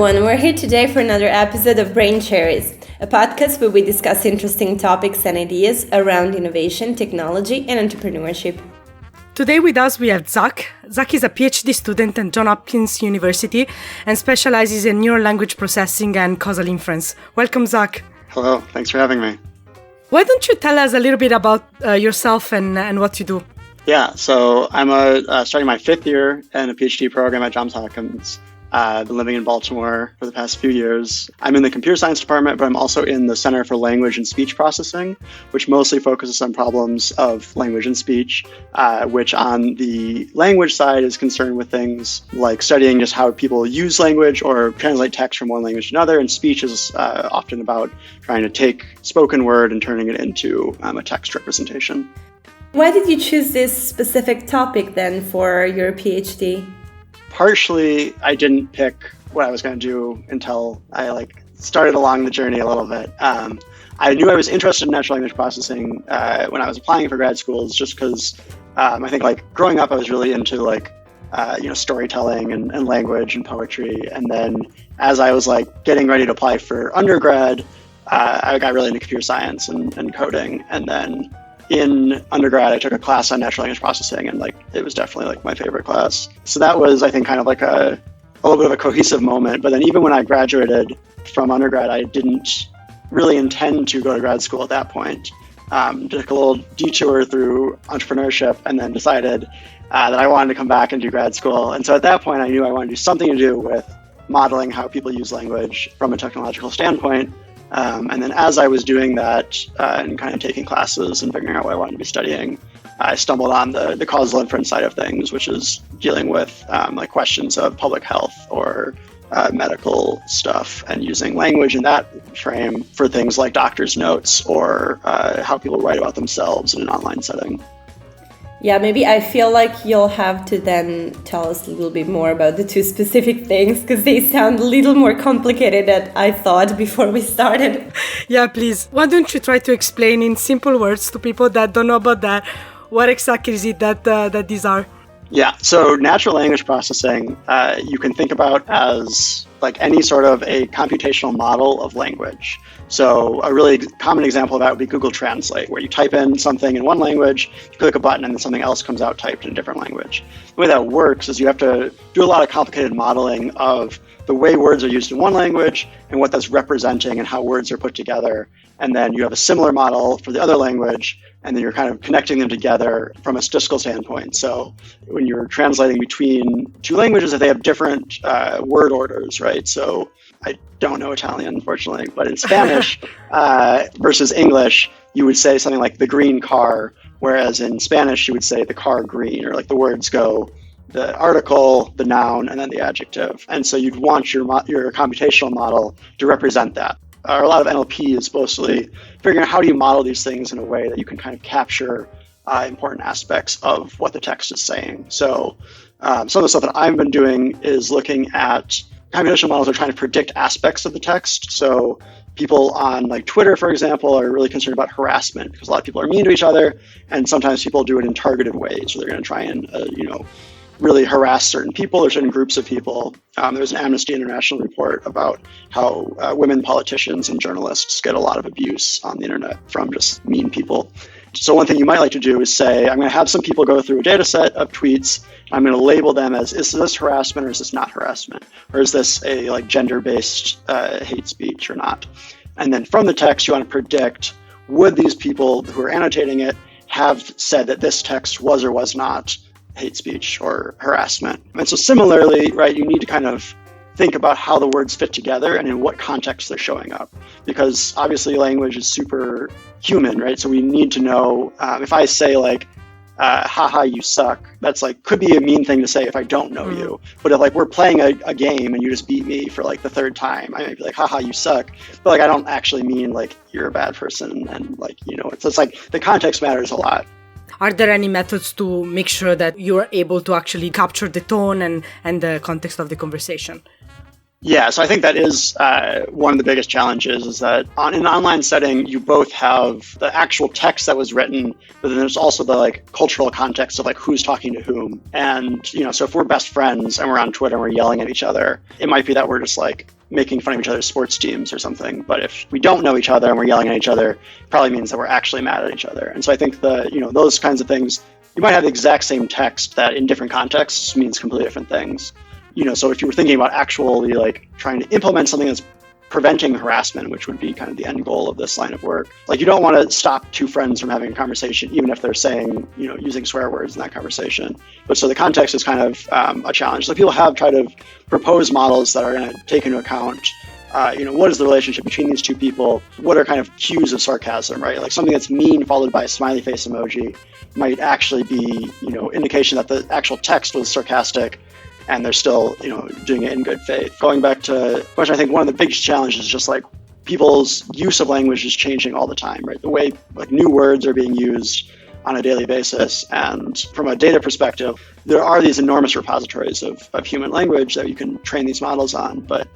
everyone, we're here today for another episode of Brain Cherries, a podcast where we discuss interesting topics and ideas around innovation, technology, and entrepreneurship. Today with us we have Zach. Zach is a PhD student at Johns Hopkins University and specializes in neural language processing and causal inference. Welcome, Zach. Hello, thanks for having me. Why don't you tell us a little bit about yourself and what you do? Yeah, so I'm starting my fifth year in a PhD program at Johns Hopkins. I've been living in Baltimore for the past few years. I'm in the computer science department, but I'm also in the Center for Language and Speech Processing, which mostly focuses on problems of language and speech, which on the language side is concerned with things like studying just how people use language or translate text from one language to another. And speech is often about trying to take spoken word and turning it into a text representation. Why did you choose this specific topic then for your PhD? Partially, I didn't pick what I was going to do until I started along the journey a little bit. I knew I was interested in natural language processing when I was applying for grad schools, just because I think growing up I was really into storytelling and language and poetry. And then as I was getting ready to apply for undergrad, I got really into computer science and coding. And then in undergrad, I took a class on natural language processing, and it was definitely my favorite class. So that was, I think, kind of a little bit of a cohesive moment. But then even when I graduated from undergrad, I didn't really intend to go to grad school at that point. Took a little detour through entrepreneurship and then decided that I wanted to come back and do grad school. And so at that point, I knew I wanted to do something to do with modeling how people use language from a technological standpoint. And then as I was doing that and kind of taking classes and figuring out what I wanted to be studying, I stumbled on the causal inference side of things, which is dealing with questions of public health or medical stuff and using language in that frame for things like doctor's notes or how people write about themselves in an online setting. Yeah, maybe I feel like you'll have to then tell us a little bit more about the two specific things, because they sound a little more complicated than I thought before we started. Yeah, please. Why don't you try to explain in simple words to people that don't know about that, what exactly is it that these are? Yeah, so natural language processing, you can think about as any sort of a computational model of language. So a really common example of that would be Google Translate, where you type in something in one language, you click a button, and then something else comes out typed in a different language. The way that works is you have to do a lot of complicated modeling of the way words are used in one language and what that's representing and how words are put together. And then you have a similar model for the other language, and then you're kind of connecting them together from a statistical standpoint. So when you're translating between two languages, if they have different word orders, right? So I don't know Italian, unfortunately, but in Spanish versus English, you would say something like the green car, whereas in Spanish, you would say the car green, or the words go the article, the noun, and then the adjective. And so you'd want your computational model to represent that. A lot of NLP is mostly figuring out how do you model these things in a way that you can kind of capture important aspects of what the text is saying. So some of the stuff that I've been doing is looking at computational models are trying to predict aspects of the text. So people on Twitter, for example, are really concerned about harassment because a lot of people are mean to each other, and sometimes people do it in targeted ways. So they're going to try and really harass certain people or certain groups of people. There's an Amnesty International report about how women politicians and journalists get a lot of abuse on the internet from just mean people. So one thing you might like to do is say, I'm going to have some people go through a data set of tweets. I'm going to label them as, is this harassment or is this not harassment? Or is this a gender-based hate speech or not? And then from the text, you want to predict, would these people who are annotating it have said that this text was or was not hate speech or harassment? And so similarly, right, you need to kind of think about how the words fit together and in what context they're showing up. Because obviously language is super human, right? So we need to know, if I say haha, you suck, that's could be a mean thing to say if I don't know you. But if we're playing a game and you just beat me for the third time, I might be haha, you suck. But I don't actually mean you're a bad person. And it's the context matters a lot. Are there any methods to make sure that you're able to actually capture the tone and the context of the conversation? Yeah, so I think that is one of the biggest challenges is that in an online setting, you both have the actual text that was written, but then there's also the like cultural context of like who's talking to whom. And, so if we're best friends and we're on Twitter and we're yelling at each other, it might be that we're just like making fun of each other's sports teams or something. But if we don't know each other and we're yelling at each other, it probably means that we're actually mad at each other. And so I think those kinds of things, you might have the exact same text that in different contexts means completely different things. So if you were thinking about actually like trying to implement something that's preventing harassment, which would be kind of the end goal of this line of work, like you don't want to stop two friends from having a conversation, even if they're saying, using swear words in that conversation. But so the context is kind of a challenge. So people have tried to propose models that are going to take into account what is the relationship between these two people? What are kind of cues of sarcasm, right? Like something that's mean followed by a smiley face emoji might actually be, indication that the actual text was sarcastic and they're still, doing it in good faith. Going back to question, I think one of the biggest challenges is just like people's use of language is changing all the time, right? The way like new words are being used on a daily basis. And from a data perspective, there are these enormous repositories of human language that you can train these models on. But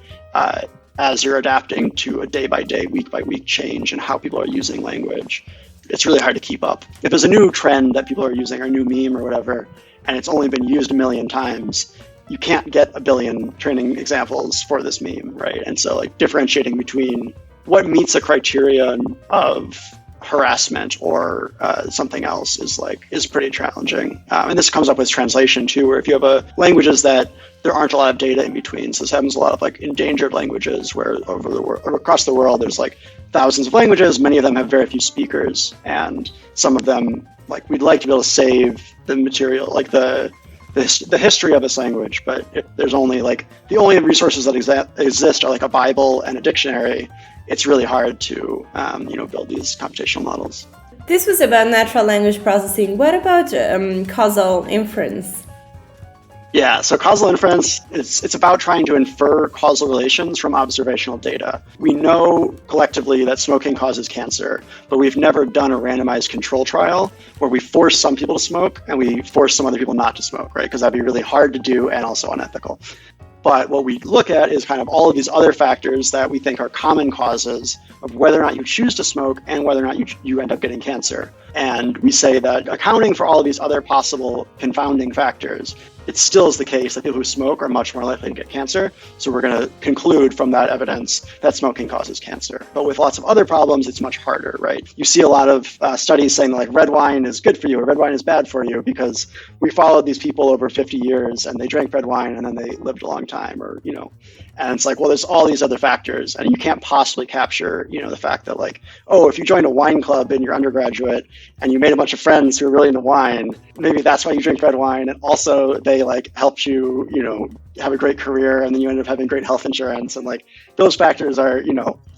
as you're adapting to a day-by-day, week-by-week change in how people are using language, it's really hard to keep up. If there's a new trend that people are using or a new meme or whatever, and it's only been used 1 million times, you can't get 1 billion training examples for this meme, right? And so like differentiating between what meets a criterion of harassment or something else is pretty challenging. And this comes up with translation too, where if you have languages that there aren't a lot of data in between. So this happens a lot of like endangered languages where across the world, there's like thousands of languages. Many of them have very few speakers. And some of them, like we'd like to be able to save the material, like the history of this language, but if there's only like the only resources that exist are like a Bible and a dictionary, it's really hard to build these computational models. This was about natural language processing. What about causal inference? Yeah, so causal inference, it's about trying to infer causal relations from observational data. We know collectively that smoking causes cancer, but we've never done a randomized control trial where we force some people to smoke and we force some other people not to smoke, right? Because that'd be really hard to do and also unethical. But what we look at is kind of all of these other factors that we think are common causes of whether or not you choose to smoke and whether or not you end up getting cancer. And we say that accounting for all of these other possible confounding factors, it still is the case that people who smoke are much more likely to get cancer. So we're going to conclude from that evidence that smoking causes cancer. But with lots of other problems, it's much harder, right? You see a lot of studies saying like red wine is good for you or red wine is bad for you because we followed these people over 50 years and they drank red wine and then they lived a long time and it's like, well, there's all these other factors and you can't possibly capture, the fact that like, oh, if you joined a wine club in your undergraduate and you made a bunch of friends who are really into wine, maybe that's why you drink red wine. And also they like helped you, have a great career and then you end up having great health insurance. And like those factors are,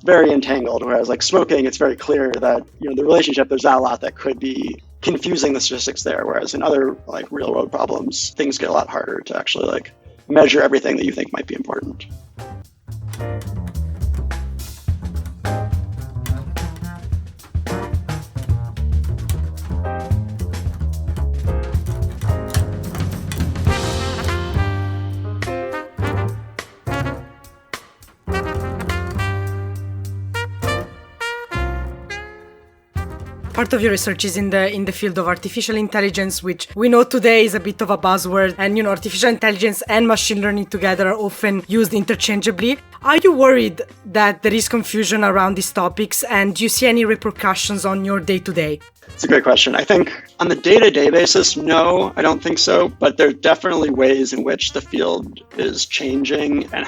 very entangled. Whereas like smoking, it's very clear that, the relationship, there's not a lot that could be confusing the statistics there. Whereas in other like real world problems, things get a lot harder to actually like measure everything that you think might be important. Part of your research is in the field of artificial intelligence, which we know today is a bit of a buzzword. And, artificial intelligence and machine learning together are often used interchangeably. Are you worried that there is confusion around these topics? And do you see any repercussions on your day-to-day? It's a great question. I think on the day-to-day basis, no, I don't think so. But there are definitely ways in which the field is changing and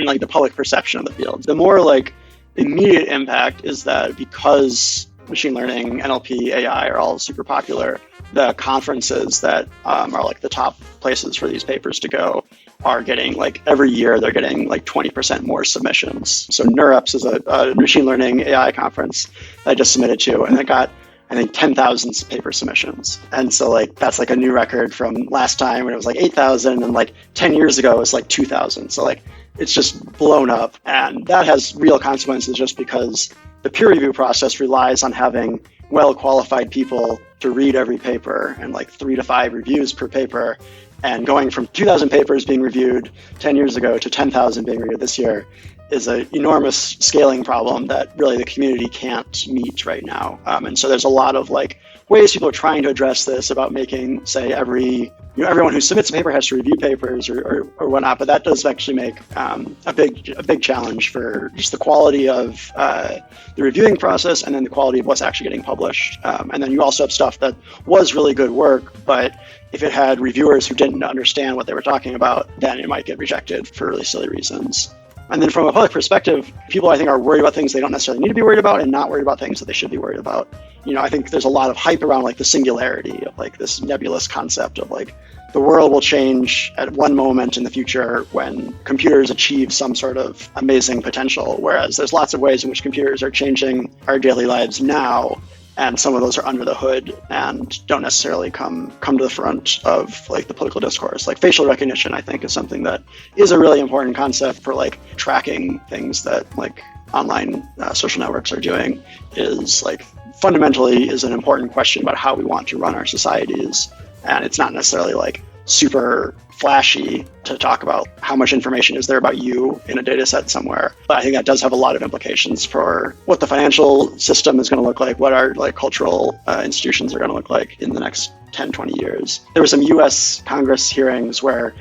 like the public perception of the field. The more like immediate impact is that because machine learning, NLP, AI are all super popular, the conferences that are like the top places for these papers to go are getting like every year they're getting like 20% more submissions. So NeurIPS is a machine learning AI conference that I just submitted to, and it got I think 10,000 paper submissions. And so like that's like a new record from last time when it was like 8,000, and like 10 years ago it was like 2,000. So like it's just blown up, and that has real consequences just because the peer review process relies on having well-qualified people to read every paper and like 3 to 5 reviews per paper. And going from 2,000 papers being reviewed 10 years ago to 10,000 being reviewed this year is an enormous scaling problem that really the community can't meet right now. And so there's a lot of like ways people are trying to address this about making, say, everyone who submits a paper has to review papers or whatnot, but that does actually make a big challenge for just the quality of the reviewing process and then the quality of what's actually getting published. And then you also have stuff that was really good work, but if it had reviewers who didn't understand what they were talking about, then it might get rejected for really silly reasons. And then from a public perspective, people I think are worried about things they don't necessarily need to be worried about and not worried about things that they should be worried about. I think there's a lot of hype around like the singularity of like this nebulous concept of like the world will change at one moment in the future when computers achieve some sort of amazing potential, whereas there's lots of ways in which computers are changing our daily lives now. And some of those are under the hood and don't necessarily come to the front of like the political discourse. Like facial recognition, I think, is something that is a really important concept for like tracking things that like online social networks are doing. Is like fundamentally is an important question about how we want to run our societies. And it's not necessarily like super flashy to talk about how much information is there about you in a data set somewhere. But I think that does have a lot of implications for what the financial system is going to look like, what our like cultural institutions are going to look like in the next 10, 20 years. There were some US Congress hearings where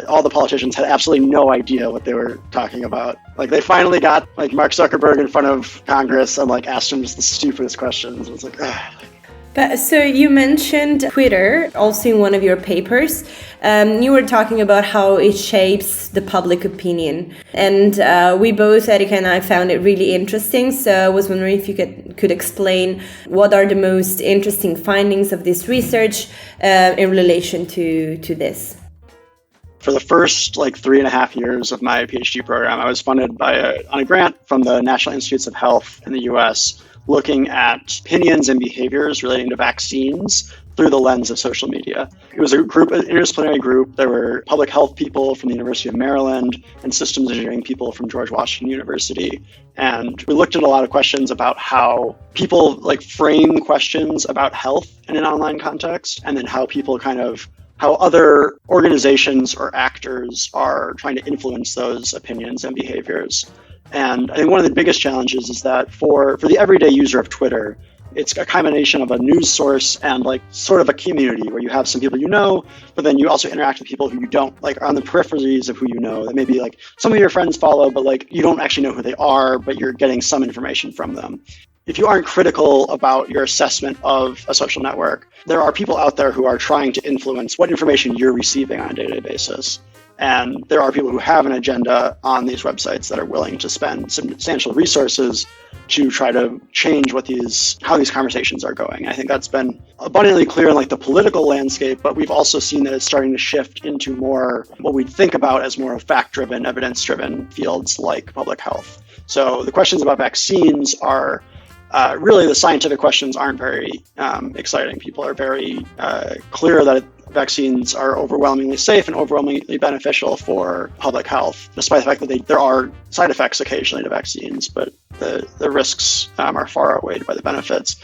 all the politicians had absolutely no idea what they were talking about. Like they finally got like Mark Zuckerberg in front of Congress and like asked him just the stupidest questions. It was like, But, so you mentioned Twitter also in one of your papers. You were talking about how it shapes the public opinion. And we both, Erika and I, found it really interesting. So I was wondering if you could explain what are the most interesting findings of this research in relation to this. For the first like 3.5 years of my PhD program, I was funded on a grant from the National Institutes of Health in the US, looking at opinions and behaviors relating to vaccines through the lens of social media. It was an interdisciplinary group. There were public health people from the University of Maryland and systems engineering people from George Washington University. And we looked at a lot of questions about how people like frame questions about health in an online context, and then how other organizations or actors are trying to influence those opinions and behaviors. And I think one of the biggest challenges is that for the everyday user of Twitter, it's a combination of a news source and like sort of a community where you have some people you know, but then you also interact with people who you don't, like are on the peripheries of who you know, that maybe like some of your friends follow, but like you don't actually know who they are, but you're getting some information from them. If you aren't critical about your assessment of a social network, there are people out there who are trying to influence what information you're receiving on a day-to-day basis. And there are people who have an agenda on these websites that are willing to spend substantial resources to try to change how these conversations are going. I think that's been abundantly clear in like the political landscape, but we've also seen that it's starting to shift into more what we think about as more fact-driven, evidence-driven fields like public health. So the questions about vaccines are really the scientific questions aren't very exciting. People are very clear that vaccines are overwhelmingly safe and overwhelmingly beneficial for public health, despite the fact that there are side effects occasionally to vaccines, but the risks are far outweighed by the benefits.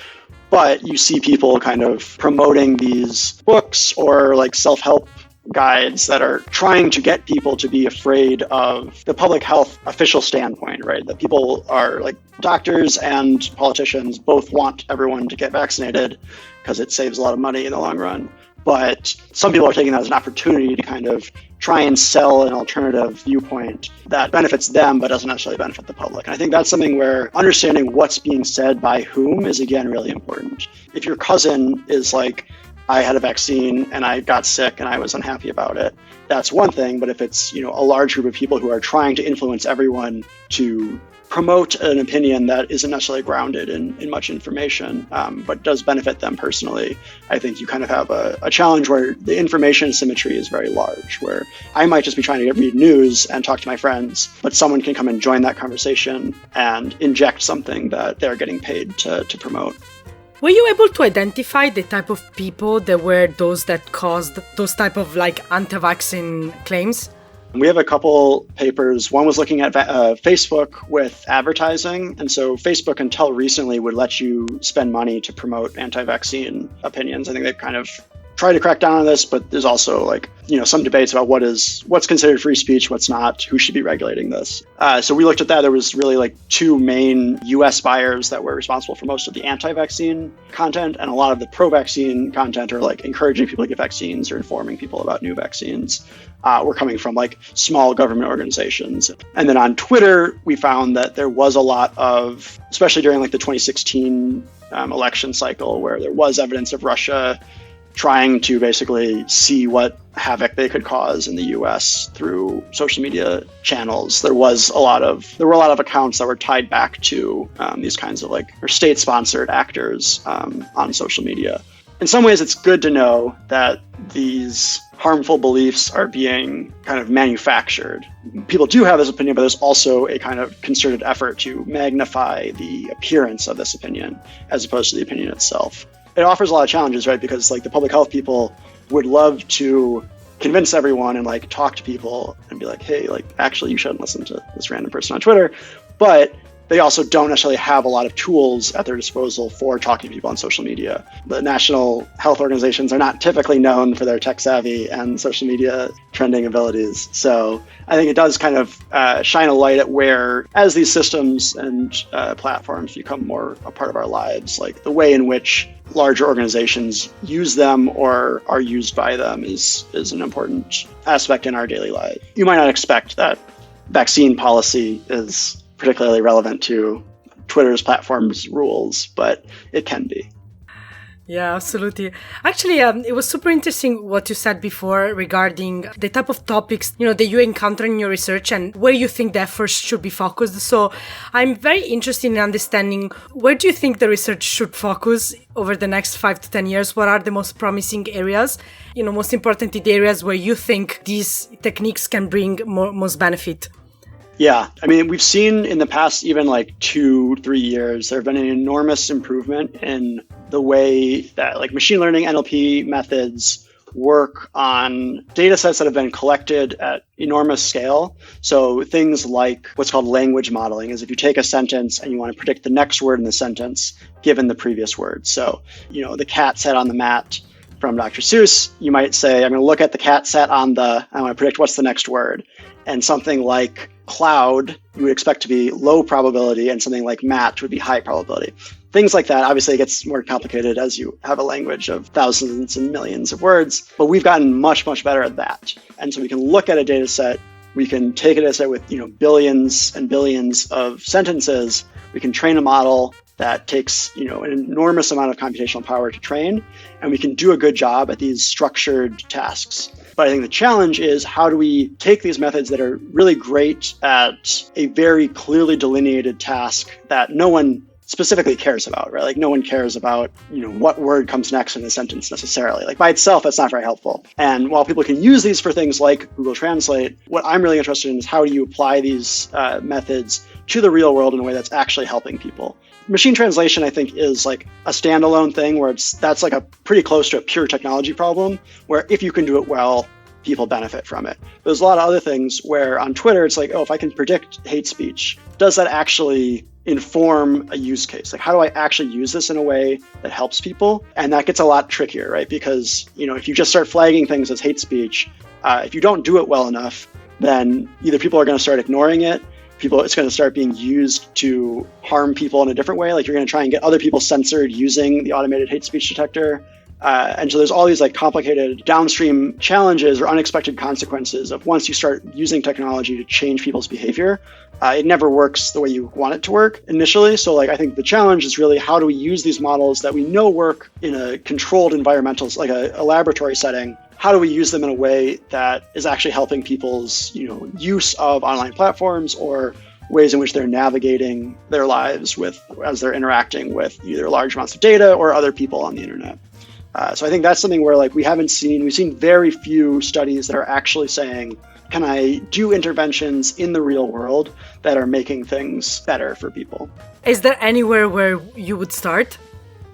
But you see people kind of promoting these books or like self-help guides that are trying to get people to be afraid of the public health official standpoint, right? That people are like doctors and politicians both want everyone to get vaccinated because it saves a lot of money in the long run. But some people are taking that as an opportunity to kind of try and sell an alternative viewpoint that benefits them but doesn't necessarily benefit the public. And I think that's something where understanding what's being said by whom is, again, really important. If your cousin is like, I had a vaccine and I got sick and I was unhappy about it, that's one thing. But if it's, a large group of people who are trying to influence everyone to promote an opinion that isn't necessarily grounded in much information, but does benefit them personally, I think you kind of have a challenge where the information asymmetry is very large, where I might just be trying to read news and talk to my friends, but someone can come and join that conversation and inject something that they're getting paid to promote. Were you able to identify the type of people that were those that caused those type of like anti-vaccine claims? We have a couple papers. One was looking at Facebook with advertising. And so Facebook until recently would let you spend money to promote anti-vaccine opinions. I think they've kind of try to crack down on this, but there's also like, some debates about what's considered free speech, what's not, who should be regulating this. So we looked at that. There was really like two main US buyers that were responsible for most of the anti-vaccine content, and a lot of the pro-vaccine content, or like encouraging people to get vaccines or informing people about new vaccines, were coming from like small government organizations. And then on Twitter, we found that there was a lot of, especially during like the 2016 election cycle, where there was evidence of Russia trying to basically see what havoc they could cause in the US through social media channels. There were a lot of accounts that were tied back to these kinds of or state-sponsored actors on social media. In some ways, it's good to know that these harmful beliefs are being kind of manufactured. People do have this opinion, but there's also a kind of concerted effort to magnify the appearance of this opinion as opposed to the opinion itself. It offers a lot of challenges, right? Because the public health people would love to convince everyone and talk to people and be like, hey, actually you shouldn't listen to this random person on Twitter. But they also don't necessarily have a lot of tools at their disposal for talking to people on social media. The national health organizations are not typically known for their tech savvy and social media trending abilities. So I think it does kind of shine a light at where, as these systems and platforms become more a part of our lives, the way in which larger organizations use them or are used by them is an important aspect in our daily life. You might not expect that vaccine policy is particularly relevant to Twitter's platform's rules, but it can be. Yeah, absolutely. Actually, it was super interesting what you said before regarding the type of topics, that you encounter in your research and where you think the efforts should be focused. So I'm very interested in understanding, where do you think the research should focus over the next 5 to 10 years? What are the most promising areas? Most importantly, the areas where you think these techniques can bring most benefit. Yeah, I mean, we've seen in the past even 2-3 years, there have been an enormous improvement in the way that machine learning NLP methods work on data sets that have been collected at enormous scale. So things like what's called language modeling is if you take a sentence and you want to predict the next word in the sentence given the previous word. So, the cat sat on the mat from Dr. Seuss, you might say, I'm going to look at the cat sat on I want to predict what's the next word. And something like cloud, you would expect to be low probability, and something like mat would be high probability. Things like that. Obviously, it gets more complicated as you have a language of thousands and millions of words, but we've gotten much, much better at that. And so we can look at a data set, we can take a data set with billions and billions of sentences, we can train a model that takes an enormous amount of computational power to train, and we can do a good job at these structured tasks. But I think the challenge is, how do we take these methods that are really great at a very clearly delineated task that no one specifically cares about, right? No one cares about, what word comes next in a sentence necessarily. By itself, that's not very helpful. And while people can use these for things like Google Translate, what I'm really interested in is how do you apply these methods to the real world in a way that's actually helping people. Machine translation, I think, is a standalone thing where that's a pretty close to a pure technology problem, where if you can do it well, people benefit from it. There's a lot of other things where on Twitter, it's if I can predict hate speech, does that actually inform a use case? How do I actually use this in a way that helps people? And that gets a lot trickier, right? Because, if you just start flagging things as hate speech, if you don't do it well enough, then either people are going to start ignoring it, it's going to start being used to harm people in a different way. You're going to try and get other people censored using the automated hate speech detector. And so there's all these complicated downstream challenges or unexpected consequences of once you start using technology to change people's behavior. It never works the way you want it to work initially. So I think the challenge is really, how do we use these models that we know work in a controlled environmental, a laboratory setting? How do we use them in a way that is actually helping people's use of online platforms or ways in which they're navigating their lives as they're interacting with either large amounts of data or other people on the internet? So I think that's something where we've seen very few studies that are actually saying, can I do interventions in the real world that are making things better for people? Is there anywhere where you would start?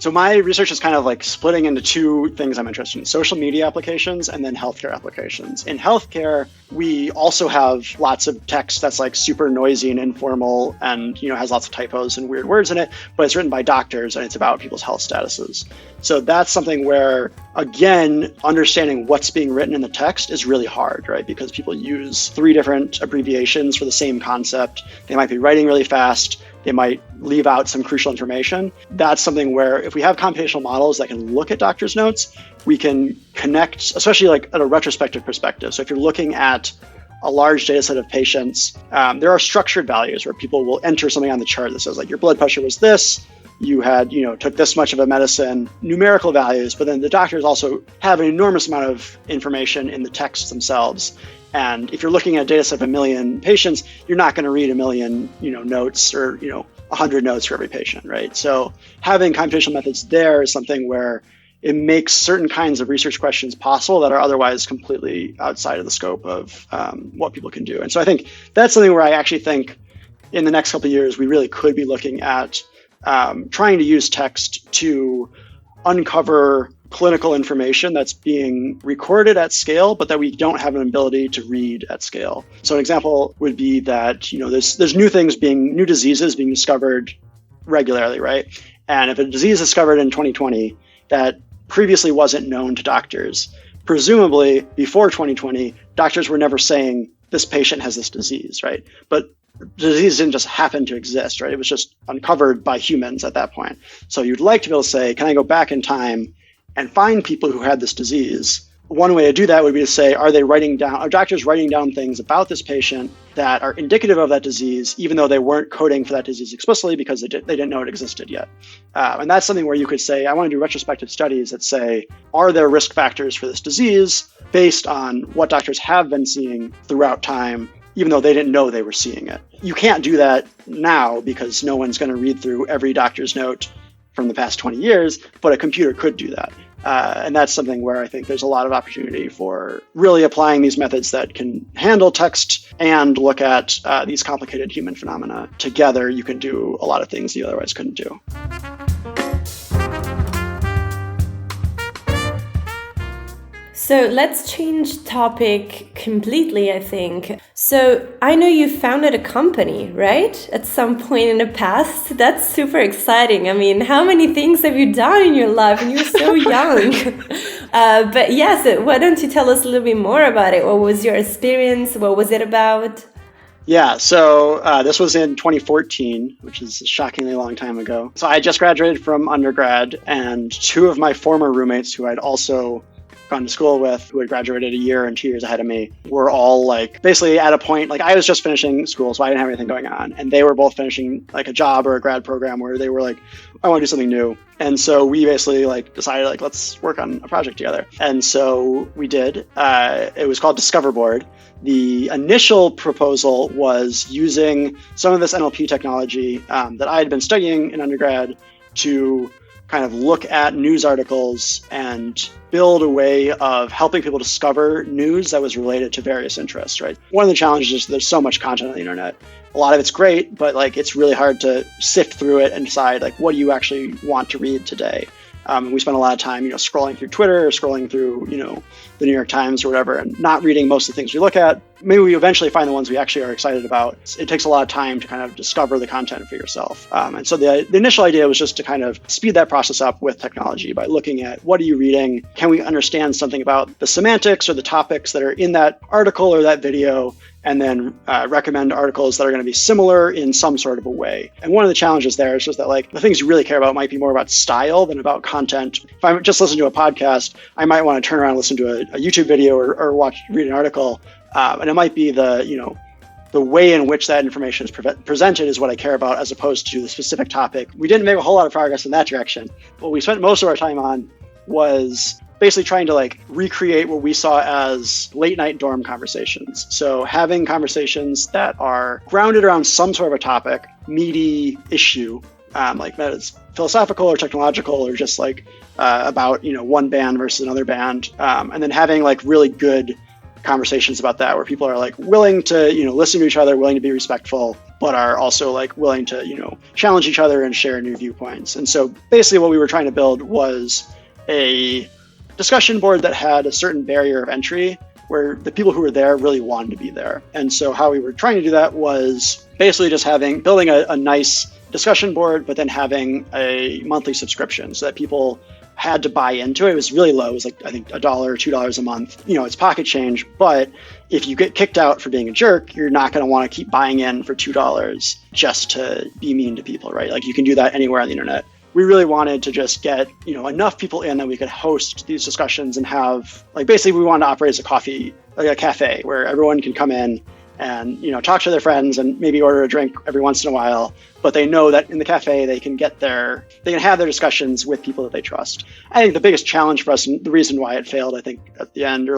So my research is kind of like splitting into two things I'm interested in: social media applications and then healthcare applications. In healthcare, we also have lots of text that's like super noisy and informal and, has lots of typos and weird words in it, but it's written by doctors and it's about people's health statuses. So that's something where, again, understanding what's being written in the text is really hard, right? Because people use 3 different abbreviations for the same concept. They might be writing really fast. They might leave out some crucial information. That's something where if we have computational models that can look at doctors' notes, we can connect, especially like at a retrospective perspective. So if you're looking at a large data set of patients, there are structured values where people will enter something on the chart that says like your blood pressure was this, you had, took this much of a medicine, numerical values, but then the doctors also have an enormous amount of information in the texts themselves. And if you're looking at a data set of 1 million patients, you're not going to read 1 million, notes or, 100 notes for every patient, right? So having computational methods there is something where it makes certain kinds of research questions possible that are otherwise completely outside of the scope of what people can do. And so I think that's something where I actually think in the next couple of years, we really could be looking at trying to use text to uncover clinical information that's being recorded at scale, but that we don't have an ability to read at scale. So an example would be that, there's new diseases being discovered regularly, right? And if a disease is discovered in 2020 that previously wasn't known to doctors, presumably before 2020, doctors were never saying this patient has this disease, right? But the disease didn't just happen to exist, right? It was just uncovered by humans at that point. So you'd like to be able to say, can I go back in time and find people who had this disease? One way to do that would be to say, are doctors writing down things about this patient that are indicative of that disease, even though they weren't coding for that disease explicitly because they didn't know it existed yet? And that's something where you could say, I want to do retrospective studies that say, are there risk factors for this disease based on what doctors have been seeing throughout time, even though they didn't know they were seeing it? You can't do that now because no one's going to read through every doctor's note from the past 20 years, but a computer could do that. And that's something where I think there's a lot of opportunity for really applying these methods that can handle text and look at these complicated human phenomena. Together, you can do a lot of things you otherwise couldn't do. So let's change topic completely, I think. So I know you founded a company, right? At some point in the past. That's super exciting. I mean, how many things have you done in your life? And you're so young. But yes, why don't you tell us a little bit more about it? What was your experience? What was it about? Yeah, so this was in 2014, which is a shockingly long time ago. So I just graduated from undergrad, and 2 of my former roommates who I'd also gone to school with, who had graduated 1 year and 2 years ahead of me, were all like basically at a point, like I was just finishing school, so I didn't have anything going on. And they were both finishing like a job or a grad program where they were like, I want to do something new. And so we basically like decided like, let's work on a project together. And so we did. It was called Discoverboard. The initial proposal was using some of this NLP technology that I had been studying in undergrad to kind of look at news articles and build a way of helping people discover news that was related to various interests, right? One of the challenges is there's so much content on the internet. A lot of it's great, but like it's really hard to sift through it and decide like what do you actually want to read today. We spend a lot of time, scrolling through Twitter or scrolling through, the New York Times or whatever, and not reading most of the things we look at. Maybe we eventually find the ones we actually are excited about. It takes a lot of time to kind of discover the content for yourself. And so the initial idea was just to kind of speed that process up with technology by looking at what are you reading? Can we understand something about the semantics or the topics that are in that article or that video? And then recommend articles that are going to be similar in some sort of a way. And one of the challenges there is just that like the things you really care about might be more about style than about content. If I just listen to a podcast, I might want to turn around and listen to a YouTube video or read an article. And it might be the way in which that information is presented is what I care about as opposed to the specific topic. We didn't make a whole lot of progress in that direction. What we spent most of our time on was basically trying to like recreate what we saw as late night dorm conversations. So having conversations that are grounded around some sort of a topic, meaty issue, like that it's philosophical or technological or just like about, one band versus another band. And then having like really good conversations about that where people are like willing to, listen to each other, willing to be respectful, but are also like willing to, challenge each other and share new viewpoints. And so basically what we were trying to build was a discussion board that had a certain barrier of entry where the people who were there really wanted to be there. And so how we were trying to do that was basically just building a nice discussion board, but then having a monthly subscription so that people had to buy into it. It was really low. It was like, I think $1 or $2 a month. It's pocket change. But if you get kicked out for being a jerk, you're not going to want to keep buying in for $2 just to be mean to people, right? Like you can do that anywhere on the internet. We really wanted to just get, enough people in that we could host these discussions and have, like, basically we wanted to operate as a cafe where everyone can come in and, talk to their friends and maybe order a drink every once in a while. But they know that in the cafe, they can have their discussions with people that they trust. I think the biggest challenge for us, and the reason why it failed, I think at the end,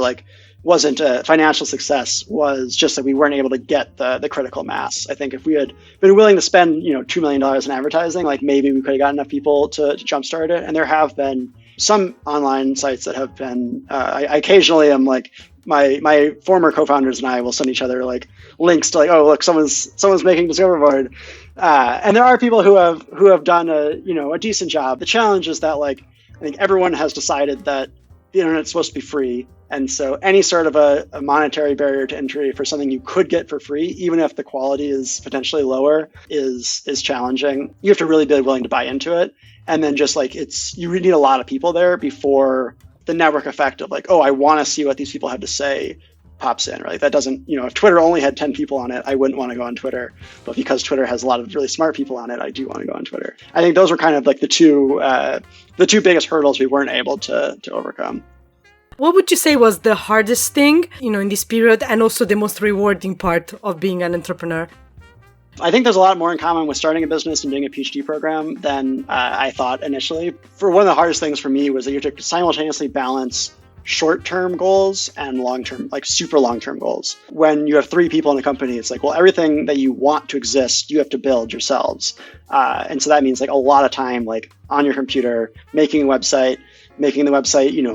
wasn't a financial success, was just that we weren't able to get the critical mass. I think if we had been willing to spend, $2 million in advertising, like maybe we could have got enough people to jumpstart it. And there have been some online sites that have been, I occasionally am like, my former co-founders and I will send each other like links to like, oh, look, someone's making Discoverboard. And there are people who have done a decent job. The challenge is that like, I think everyone has decided that the internet's supposed to be free. And so any sort of a monetary barrier to entry for something you could get for free, even if the quality is potentially lower, is challenging. You have to really be willing to buy into it. And then just like you really need a lot of people there before the network effect of like, oh, I want to see what these people have to say pops in, right? That doesn't, if Twitter only had 10 people on it, I wouldn't want to go on Twitter. But because Twitter has a lot of really smart people on it, I do want to go on Twitter. I think those were kind of like the two biggest hurdles we weren't able to overcome. What would you say was the hardest thing, in this period, and also the most rewarding part of being an entrepreneur? I think there's a lot more in common with starting a business and doing a PhD program than I thought initially. For one of the hardest things for me was that you have to simultaneously balance short-term goals and long-term, like super long-term goals. When you have 3 people in a company, it's like, well, everything that you want to exist, you have to build yourselves. And so that means like a lot of time, like on your computer, making the website,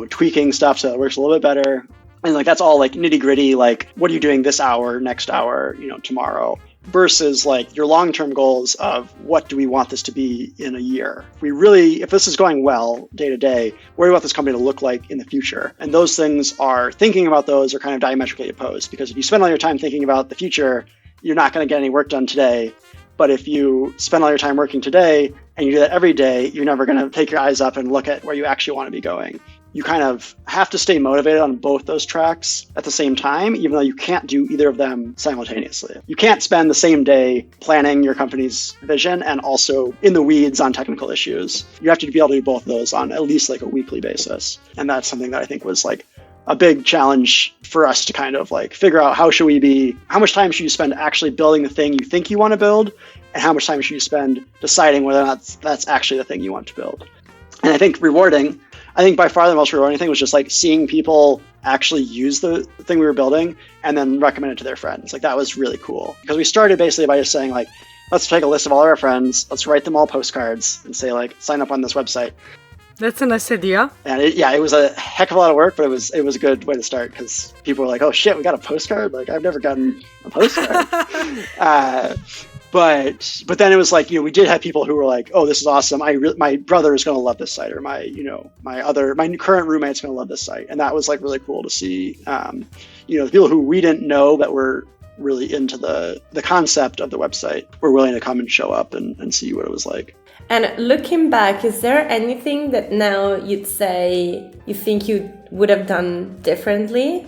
tweaking stuff so it works a little bit better. And like, that's all like nitty gritty, like what are you doing this hour, next hour, tomorrow, versus like your long-term goals of what do we want this to be in a year? If this is going well day to day, what do we want this company to look like in the future? And those things thinking about those are kind of diametrically opposed, because if you spend all your time thinking about the future, you're not going to get any work done today. But if you spend all your time working today and you do that every day, you're never going to take your eyes up and look at where you actually want to be going. You kind of have to stay motivated on both those tracks at the same time, even though you can't do either of them simultaneously. You can't spend the same day planning your company's vision and also in the weeds on technical issues. You have to be able to do both of those on at least like a weekly basis. And that's something that I think was like a big challenge for us to kind of like figure out how much time should you spend actually building the thing you think you want to build, and how much time should you spend deciding whether or not that's actually the thing you want to build. And I think by far the most rewarding thing was just like seeing people actually use the thing we were building and then recommend it to their friends. Like that was really cool, because we started basically by just saying like, let's take a list of all of our friends, let's write them all postcards and say like, sign up on this website. That's a nice idea. And it was a heck of a lot of work, but it was a good way to start, because people were like, oh shit, we got a postcard? Like I've never gotten a postcard. But then it was like, we did have people who were like, oh, this is awesome. My brother is going to love this site, or my current roommate's going to love this site. And that was like really cool to see, the people who we didn't know that were really into the concept of the website were willing to come and show up and see what it was like. And looking back, is there anything that now you'd say you think you would have done differently?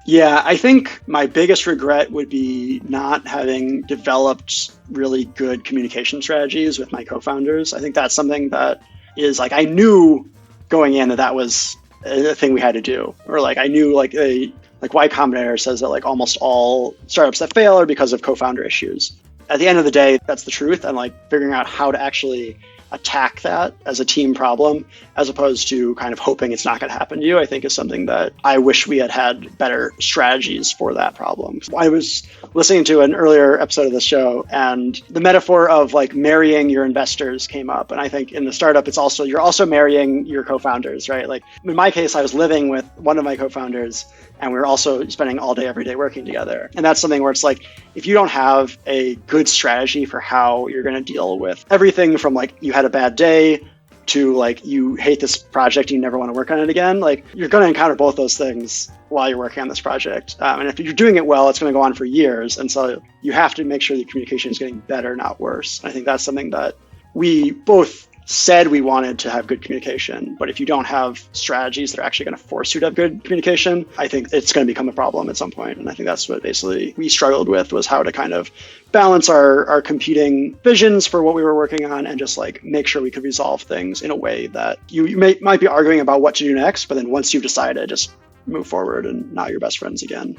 Yeah, I think my biggest regret would be not having developed really good communication strategies with my co-founders. I think that's something that is like, I knew going in that was a thing we had to do. Or like, I knew like Y Combinator says that like almost all startups that fail are because of co-founder issues. at the end of the day, that's the truth. And like figuring out how to actually attack that as a team problem, as opposed to kind of hoping it's not going to happen to you, I think is something that I wish we had better strategies for that problem. I was listening to an earlier episode of the show, and the metaphor of like marrying your investors came up. And I think in the startup, you're also marrying your co-founders, right? Like in my case, I was living with one of my co-founders, and we were also spending all day, every day working together. And that's something where it's like, if you don't have a good strategy for how you're going to deal with everything from like you had a bad day to like you hate this project, you never want to work on it again, like you're going to encounter both those things while you're working on this project. And if you're doing it well, it's going to go on for years. And so you have to make sure the communication is getting better, not worse. I think that's something that we both said we wanted to have good communication, but if you don't have strategies that are actually going to force you to have good communication, I think it's going to become a problem at some point. And I think that's what basically we struggled with, was how to kind of balance our competing visions for what we were working on and just like make sure we could resolve things in a way that you might be arguing about what to do next, but then once you've decided, just move forward and not your best friends again.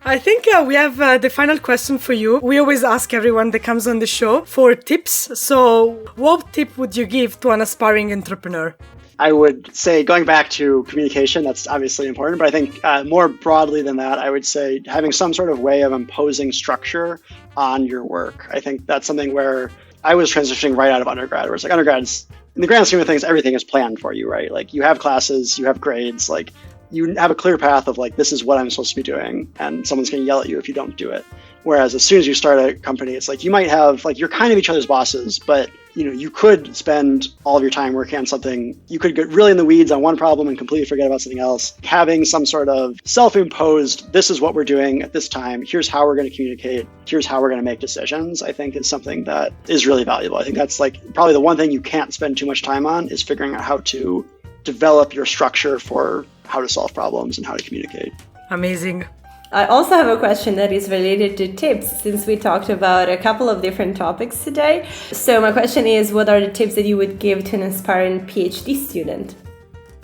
I think we have the final question for you. We always ask everyone that comes on the show for tips. So what tip would you give to an aspiring entrepreneur? I would say, going back to communication, that's obviously important, but I think more broadly than that, I would say having some sort of way of imposing structure on your work. I think that's something where I was transitioning right out of undergrad, where it's like undergrads, in the grand scheme of things, everything is planned for you, right? Like you have classes, you have grades, like you have a clear path of like, this is what I'm supposed to be doing, and someone's going to yell at you if you don't do it. Whereas as soon as you start a company, it's like you might have, like, you're kind of each other's bosses, but you know, you could spend all of your time working on something. You could get really in the weeds on one problem and completely forget about something else. Having some sort of self-imposed, this is what we're doing at this time, here's how we're going to communicate, here's how we're going to make decisions, I think is something that is really valuable. I think that's like probably the one thing you can't spend too much time on, is figuring out how to develop your structure for how to solve problems and how to communicate. Amazing. I also have a question that is related to tips, since we talked about a couple of different topics today. So my question is, what are the tips that you would give to an aspiring PhD student?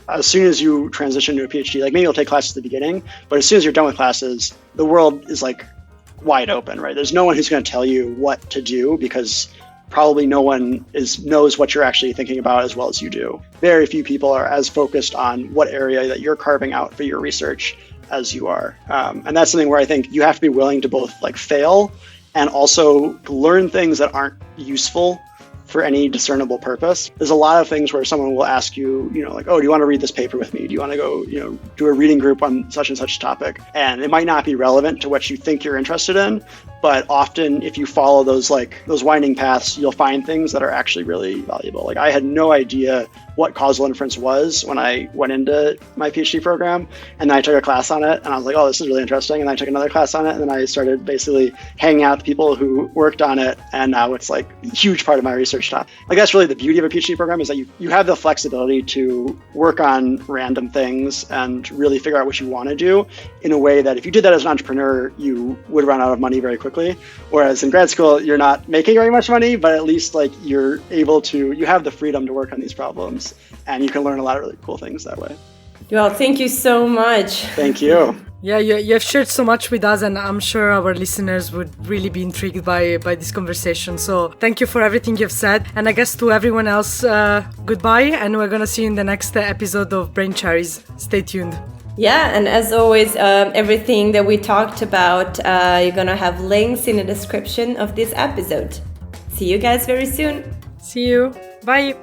As soon as you transition to a PhD, like maybe you'll take classes at the beginning, but as soon as you're done with classes, the world is like wide open, right? There's no one who's going to tell you what to do, because probably no one knows what you're actually thinking about as well as you do. Very few people are as focused on what area that you're carving out for your research as you are. And that's something where I think you have to be willing to both like fail and also learn things that aren't useful for any discernible purpose. There's a lot of things where someone will ask you, like, oh, do you want to read this paper with me? Do you want to go, do a reading group on such and such topic? And it might not be relevant to what you think you're interested in, but often if you follow those winding paths, you'll find things that are actually really valuable. Like I had no idea what causal inference was when I went into my PhD program, and then I took a class on it and I was like, oh, this is really interesting. And I took another class on it, and then I started basically hanging out with people who worked on it. And now it's like a huge part of my research topic. Like that's really the beauty of a PhD program, is that you have the flexibility to work on random things and really figure out what you want to do in a way that if you did that as an entrepreneur, you would run out of money very quickly. Whereas in grad school, you're not making very much money, but at least like you have the freedom to work on these problems, and you can learn a lot of really cool things that way. Well, thank you so much. Thank you. Yeah, you have shared so much with us, and I'm sure our listeners would really be intrigued by this conversation. So thank you for everything you've said. And I guess to everyone else, goodbye, and we're going to see you in the next episode of Brain Cherries. Stay tuned. Yeah, and as always, everything that we talked about, you're going to have links in the description of this episode. See you guys very soon. See you. Bye.